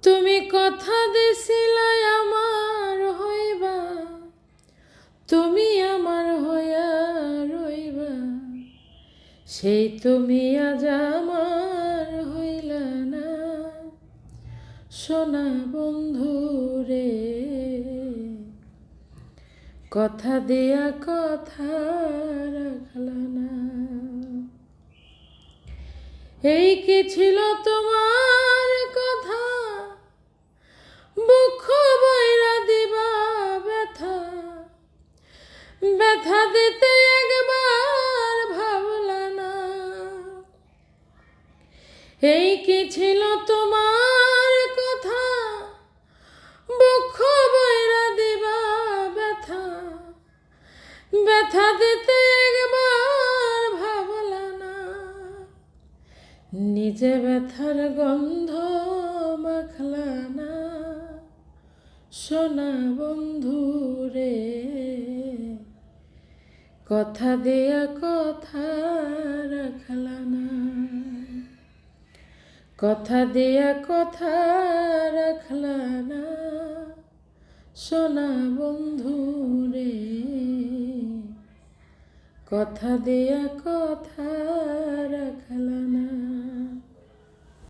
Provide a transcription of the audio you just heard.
তুমি কথা দিছিলে আমার হইবা, তুমি আমার হইয়া রইবা, সেই তুমি আজ আমার হইলা না। সোনা বন্ধু রে, কথা দিয়া কথা রাখলা না। এই কি ছিল তোমার কথা, বুক বইরা দিবা ব্যথা, ব্যথা দিতে একবার ভাবলা না। এই কি ছিল তোমার কথা, বুক বইরা দিবা ব্যথা, ব্যথা দিতে একবার ভাবলা না। নিজে ব্যথার গন্ধ মাখলা না। সোনা বন্ধু রে, কথা দিয়া কথা রাখলা না। কথা দিয়া কথা রাখলা না। সোনা বন্ধু রে, কথা দিয়া কথা রাখলা।